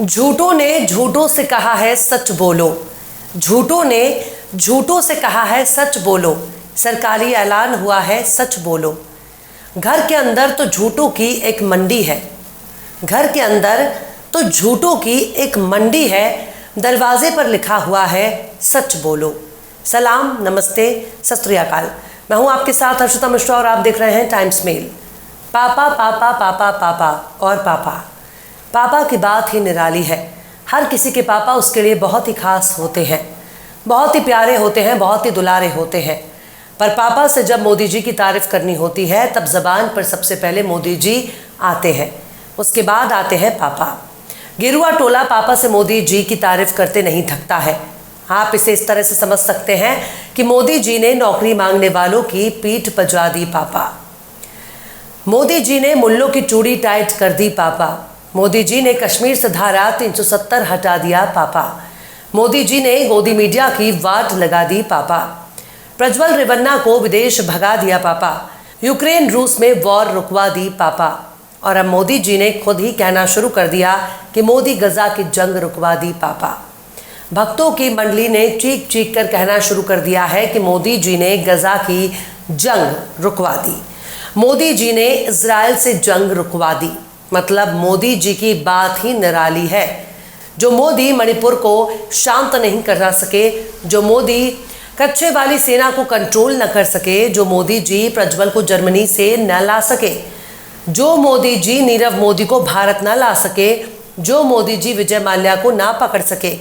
झूठों ने झूठों से कहा है सच बोलो। झूठों ने झूठों से कहा है सच बोलो। सरकारी ऐलान हुआ है सच बोलो। घर के अंदर तो झूठों की एक मंडी है। घर के अंदर तो झूठों की एक मंडी है। दरवाजे पर लिखा हुआ है सच बोलो। सलाम, नमस्ते, सत श्री अकाल। मैं हूं आपके साथ हर्षिता मिश्रा और आप देख रहे हैं टाइम्स मेल। पापा पापा पापा पापा और पापा। पापा की बात ही निराली है। हर किसी के पापा उसके लिए बहुत ही खास होते हैं, बहुत ही प्यारे होते हैं, बहुत ही दुलारे होते हैं। पर पापा से जब मोदी जी की तारीफ करनी होती है तब जबान पर सबसे पहले मोदी जी आते हैं, उसके बाद आते हैं पापा। गेरुआ टोला पापा से मोदी जी की तारीफ करते नहीं थकता है। आप इसे इस तरह से समझ सकते हैं कि मोदी जी ने नौकरी मांगने वालों की पीठ पजा दी पापा। मोदी जी ने मुल्लों की चूड़ी टाइट कर दी पापा। मोदी जी ने कश्मीर से धारा 370 हटा दिया पापा। मोदी जी ने गोदी मीडिया की वाट लगा दी पापा। प्रज्वल रेवन्ना को विदेश भगा दिया पापा। यूक्रेन रूस में वॉर रुकवा दी पापा। और अब मोदी जी ने खुद ही कहना शुरू कर दिया कि मोदी गजा की जंग रुकवा दी पापा। भक्तों की मंडली ने चीख चीख कर कहना शुरू कर दिया है कि मोदी जी ने गजा की जंग रुकवा दी। मोदी जी ने इजराइल से जंग रुकवा दी। मतलब मोदी जी की बात ही निराली है। जो मोदी मणिपुर को शांत नहीं करा सके, जो मोदी कच्चे वाली सेना को कंट्रोल न कर सके, जो मोदी जी प्रज्वल को जर्मनी से न ला सके, जो मोदी जी नीरव मोदी को भारत न ला सके, जो मोदी जी विजय माल्या को ना पकड़ सके,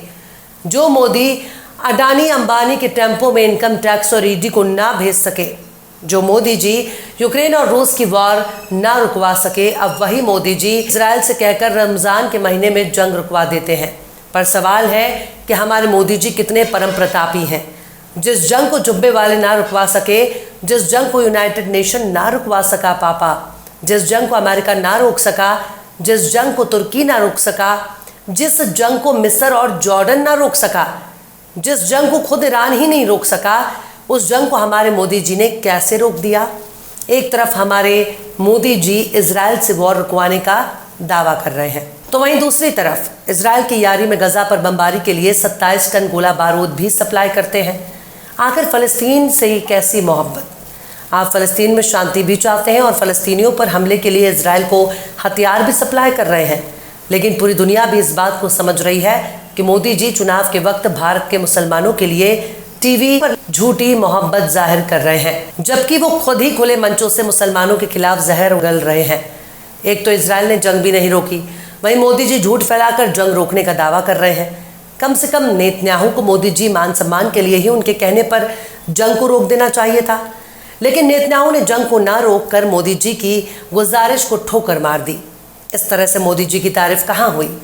जो मोदी अडानी अंबानी के टेम्पो में इनकम टैक्स और ईडी को ना भेज सके, जो मोदी जी यूक्रेन और रूस की वॉर ना रुकवा सके, अब वही मोदी जी इजराइल से कहकर रमजान के महीने में जंग रुकवा देते हैं। पर सवाल है कि हमारे मोदी जी कितने परम प्रतापी हैं। जिस जंग को जुब्बे वाले ना रुकवा सके, जिस जंग को यूनाइटेड नेशन ना रुकवा सका पापा, जिस जंग को अमेरिका ना रोक सका, जिस जंग को तुर्की ना रोक सका, जिस जंग को मिस्र और जॉर्डन ना रोक सका, जिस जंग को खुद ईरान ही नहीं रोक सका, उस जंग को हमारे मोदी जी ने कैसे रोक दिया। एक तरफ हमारे मोदी जी इजराइल से वॉर रुकवाने का दावा कर रहे हैं, तो वहीं दूसरी तरफ इजराइल की यारी में गजा पर बमबारी के लिए 27 टन गोला बारूद भी सप्लाई करते हैं। आखिर फ़लस्तीन से ही कैसी मोहब्बत। आप फ़लस्तीन में शांति भी चाहते हैं और फ़लस्तीनियों पर हमले के लिए इजराइल को हथियार भी सप्लाई कर रहे हैं। लेकिन पूरी दुनिया भी इस बात को समझ रही है कि मोदी जी चुनाव के वक्त भारत के मुसलमानों के लिए टीवी पर झूठी मोहब्बत जाहिर कर रहे हैं, जबकि वो खुद ही खुले मंचों से मुसलमानों के खिलाफ जहर उगल रहे हैं। एक तो इजराइल ने जंग भी नहीं रोकी, वहीं मोदी जी झूठ फैलाकर जंग रोकने का दावा कर रहे हैं। कम से कम नेतन्याहू को मोदी जी मान सम्मान के लिए ही उनके कहने पर जंग को रोक देना चाहिए था। लेकिन नेतन्याहू ने जंग को ना रोक कर मोदी जी की गुजारिश को ठोकर मार दी। इस तरह से मोदी जी की तारीफ कहाँ हुई।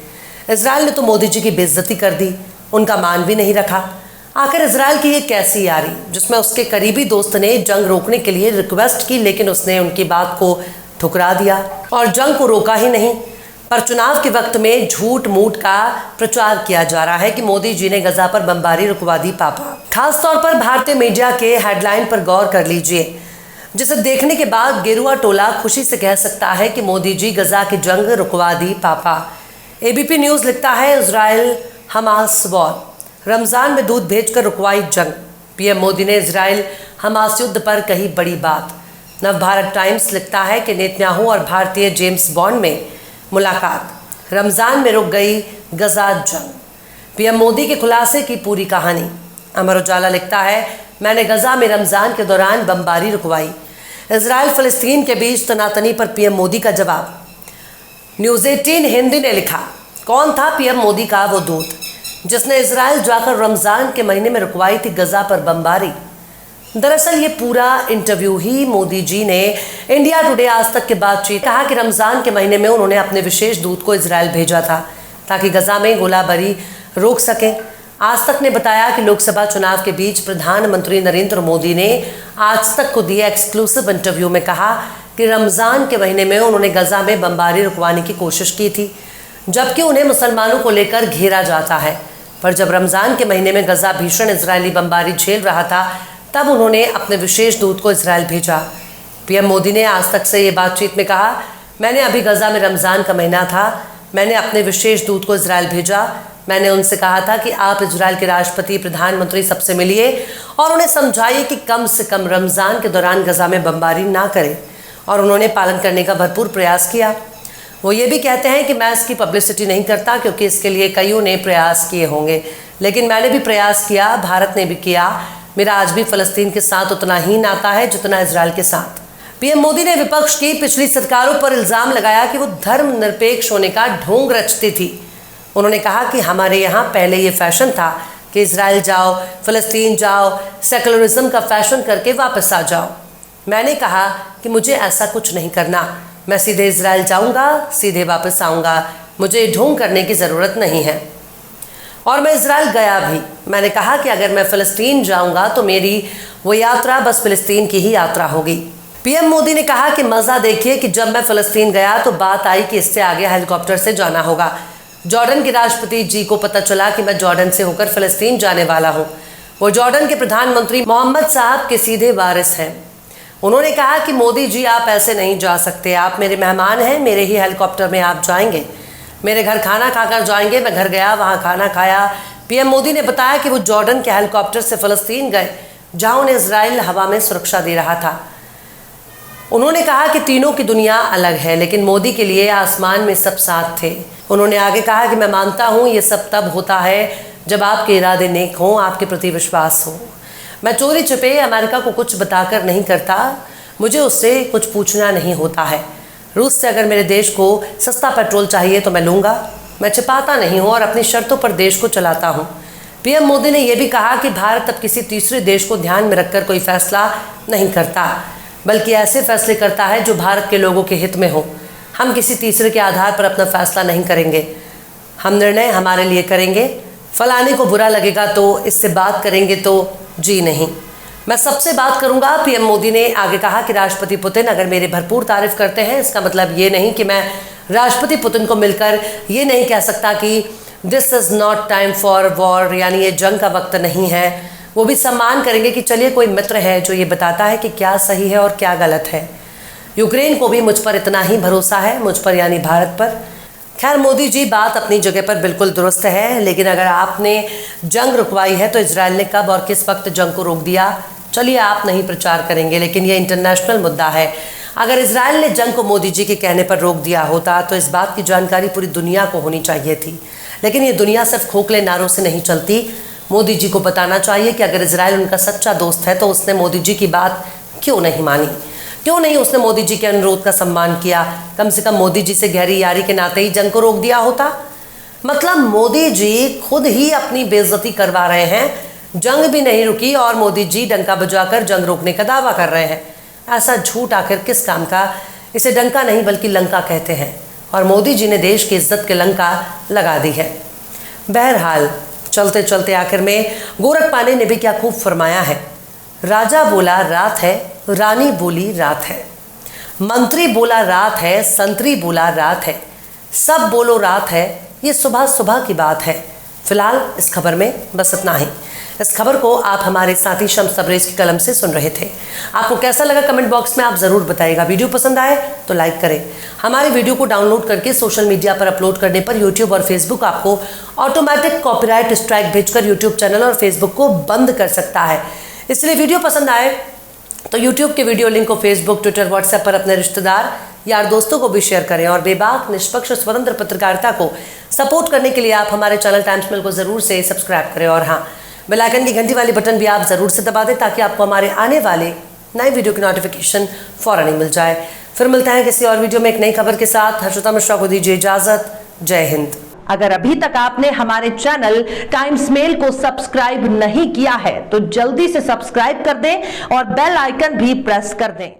इजराइल ने तो मोदी जी की बेइज्जती कर दी, उनका मान भी नहीं रखा। आखिर इजराइल की ये कैसी यारी जिसमें उसके करीबी दोस्त ने जंग रोकने के लिए रिक्वेस्ट की, लेकिन उसने उनकी बात को ठुकरा दिया और जंग को रोका ही नहीं। पर चुनाव के वक्त में झूठ मूठ का प्रचार किया जा रहा है कि मोदी जी ने गजा पर बमबारी रुकवा दी पापा। खासतौर पर भारतीय मीडिया के हेडलाइन पर गौर कर लीजिए, जिसे देखने के बाद गेरुआ टोला खुशी से कह सकता है कि मोदी जी गजा की जंग रुकवा दी पापा। एबीपी न्यूज़ लिखता है इजराइल हमास वॉर, रमजान में दूध भेजकर रुकवाई जंग। पीएम मोदी ने इजराइल हमास युद्ध पर कही बड़ी बात। नवभारत टाइम्स लिखता है कि नेतन्याहू और भारतीय जेम्स बॉन्ड में मुलाकात, रमजान में रुक गई गजा जंग। पीएम मोदी के खुलासे की पूरी कहानी। अमर उजाला लिखता है मैंने गजा में रमजान के दौरान बमबारी रुकवाई। इजराइल फ़लस्तीन के बीच तनातनी पर पीएम मोदी का जवाब। न्यूज़ 18 हिंदी ने लिखा, कौन था पीएम मोदी का वो दूत जिसने इजराइल जाकर रमजान के महीने में रुकवाई थी गजा पर बमबारी। दरअसल ये पूरा इंटरव्यू ही मोदी जी ने इंडिया टुडे आज तक के बातचीत कहा कि रमजान के महीने में उन्होंने अपने विशेष दूत को इजराइल भेजा था ताकि गजा में गोलाबारी रोक सकें। आज तक ने बताया कि लोकसभा चुनाव के बीच प्रधानमंत्री नरेंद्र मोदी ने आज तक को दिए एक्सक्लूसिव इंटरव्यू में कहा कि रमजान के महीने में उन्होंने गजा में बमबारी रुकवाने की कोशिश की थी, जबकि उन्हें मुसलमानों को लेकर घेरा जाता है। पर जब रमजान के महीने में गजा भीषण इजरायली बमबारी झेल रहा था तब उन्होंने अपने विशेष दूत को इजराइल भेजा। पीएम मोदी ने आज तक से ये बातचीत में कहा, मैंने अभी गजा में रमजान का महीना था, मैंने अपने विशेष दूत को इजराइल भेजा। मैंने उनसे कहा था कि आप इजराइल के राष्ट्रपति, प्रधानमंत्री सबसे मिलिए और उन्हें समझाइए कि कम से कम रमज़ान के दौरान गजा में बमबारी ना करें, और उन्होंने पालन करने का भरपूर प्रयास किया। वो ये भी कहते हैं कि मैं इसकी पब्लिसिटी नहीं करता क्योंकि इसके लिए कईयों ने प्रयास किए होंगे, लेकिन मैंने भी प्रयास किया, भारत ने भी किया। मेरा आज भी फ़लस्तीन के साथ उतना ही नाता है जितना इजराइल के साथ। पीएम मोदी ने विपक्ष की पिछली सरकारों पर इल्ज़ाम लगाया कि वो धर्मनिरपेक्ष होने का ढोंग रचती थी। उन्होंने कहा कि हमारे यहाँ पहले ये फैशन था कि इजराइल जाओ, फ़लस्तीन जाओ, सेकुलरिज्म का फैशन करके वापस आ जाओ। मैंने कहा कि मुझे ऐसा कुछ नहीं करना, मैं सीधे इजराइल जाऊँगा, सीधे वापस आऊँगा, मुझे ढोंग करने की ज़रूरत नहीं है। और मैं इजराइल गया भी। मैंने कहा कि अगर मैं फ़लस्तीन जाऊँगा तो मेरी वो यात्रा बस फ़लस्तीन की ही यात्रा होगी। पीएम मोदी ने कहा कि मज़ा देखिए कि जब मैं फ़लस्तीन गया तो बात आई कि इससे आगे हेलीकॉप्टर से जाना होगा। जॉर्डन के राष्ट्रपति जी को पता चला कि मैं जॉर्डन से होकर फ़लस्तीन जाने वाला हूँ। वो जॉर्डन के प्रधानमंत्री मोहम्मद साहब के सीधे वारिस हैं। उन्होंने कहा कि मोदी जी आप ऐसे नहीं जा सकते, आप मेरे मेहमान हैं, मेरे ही हेलीकॉप्टर में आप जाएंगे, मेरे घर खाना खाकर जाएंगे। मैं घर गया, वहाँ खाना खाया। पीएम मोदी ने बताया कि वो जॉर्डन के हेलीकॉप्टर से फ़लस्तीन गए जहाँ उन्हें इजराइल हवा में सुरक्षा दे रहा था। उन्होंने कहा कि तीनों की दुनिया अलग है, लेकिन मोदी के लिए आसमान में सब साथ थे। उन्होंने आगे कहा कि मैं मानता हूँ ये सब तब होता है जब आपके इरादे नेक हों, आपके प्रति विश्वास हो। मैं चोरी छिपे अमेरिका को कुछ बताकर नहीं करता, मुझे उससे कुछ पूछना नहीं होता है। रूस से अगर मेरे देश को सस्ता पेट्रोल चाहिए तो मैं लूँगा। मैं छिपाता नहीं हूँ और अपनी शर्तों पर देश को चलाता हूँ। पीएम मोदी ने यह भी कहा कि भारत अब किसी तीसरे देश को ध्यान में रखकर कोई फैसला नहीं करता, बल्कि ऐसे फैसले करता है जो भारत के लोगों के हित में हो। हम किसी तीसरे के आधार पर अपना फैसला नहीं करेंगे, हम निर्णय हमारे लिए करेंगे। फलाने को बुरा लगेगा तो इससे बात करेंगे तो जी नहीं, मैं सबसे बात करूंगा। पीएम मोदी ने आगे कहा कि राष्ट्रपति पुतिन अगर मेरी भरपूर तारीफ करते हैं, इसका मतलब ये नहीं कि मैं राष्ट्रपति पुतिन को मिलकर ये नहीं कह सकता कि this is not time for war, यानी ये जंग का वक्त नहीं है। वो भी सम्मान करेंगे कि चलिए कोई मित्र है जो ये बताता है कि क्या सही है और क्या गलत है। यूक्रेन को भी मुझ पर इतना ही भरोसा है, मुझ पर यानी भारत पर। खैर मोदी जी बात अपनी जगह पर बिल्कुल दुरुस्त है, लेकिन अगर आपने जंग रुकवाई है तो इजराइल ने कब और किस वक्त जंग को रोक दिया, चलिए आप नहीं प्रचार करेंगे, लेकिन ये इंटरनेशनल मुद्दा है। अगर इजराइल ने जंग को मोदी जी के कहने पर रोक दिया होता तो इस बात की जानकारी पूरी दुनिया को होनी चाहिए थी, लेकिन ये दुनिया सिर्फ खोखले नारों से नहीं चलती। मोदी जी को बताना चाहिए कि अगर इजराइल उनका सच्चा दोस्त है तो उसने मोदी जी की बात क्यों नहीं मानी, क्यों नहीं उसने मोदी जी के अनुरोध का सम्मान किया। कम से कम मोदी जी से गहरी यारी के नाते ही जंग को रोक दिया होता। मतलब मोदी जी खुद ही अपनी बेइज्जती करवा रहे हैं। जंग भी नहीं रुकी और मोदी जी डंका बजाकर जंग रोकने का दावा कर रहे हैं। ऐसा झूठ आखिर किस काम का। इसे डंका नहीं बल्कि लंका कहते हैं, और मोदी जी ने देश की इज्जत के लंका लगा दी है। बहरहाल चलते चलते आखिर में गोरख पांडे ने भी क्या खूब फरमाया है। राजा बोला रात है, रानी बोली रात है, मंत्री बोला रात है, संतरी बोला रात है, सब बोलो रात है, ये सुबह सुबह की बात है। फिलहाल इस खबर में बस इतना ही। इस खबर को आप हमारे साथी शम्स तबरेज़ की कलम से सुन रहे थे। आपको कैसा लगा कमेंट बॉक्स में आप ज़रूर बताइएगा। वीडियो पसंद आए तो लाइक करें। हमारी वीडियो को डाउनलोड करके सोशल मीडिया पर अपलोड करने पर यूट्यूब और फेसबुक आपको ऑटोमेटिक कॉपीराइट स्ट्राइक भेजकर यूट्यूब चैनल और फेसबुक को बंद कर सकता है। इसलिए वीडियो पसंद आए तो यूट्यूब के वीडियो लिंक को फेसबुक, ट्विटर, व्हाट्सएप पर अपने रिश्तेदार, यार, दोस्तों को भी शेयर करें। और बेबाक, निष्पक्ष, स्वतंत्र पत्रकारिता को सपोर्ट करने के लिए आप हमारे चैनल टाइम्स मिल को ज़रूर से सब्सक्राइब करें। और हाँ, बेल आइकन की घंटी वाली बटन भी आप ज़रूर से दबा दें ताकि आपको हमारे आने वाले नए वीडियो की नोटिफिकेशन फ़ौरन ही मिल जाए। फिर मिलते हैं किसी और वीडियो में एक नई खबर के साथ। हर्षिता मिश्रा को दीजिए इजाज़त। जय हिंद। अगर अभी तक आपने हमारे चैनल टाइम्स मेल को सब्सक्राइब नहीं किया है तो जल्दी से सब्सक्राइब कर दें और बेल आइकन भी प्रेस कर दें।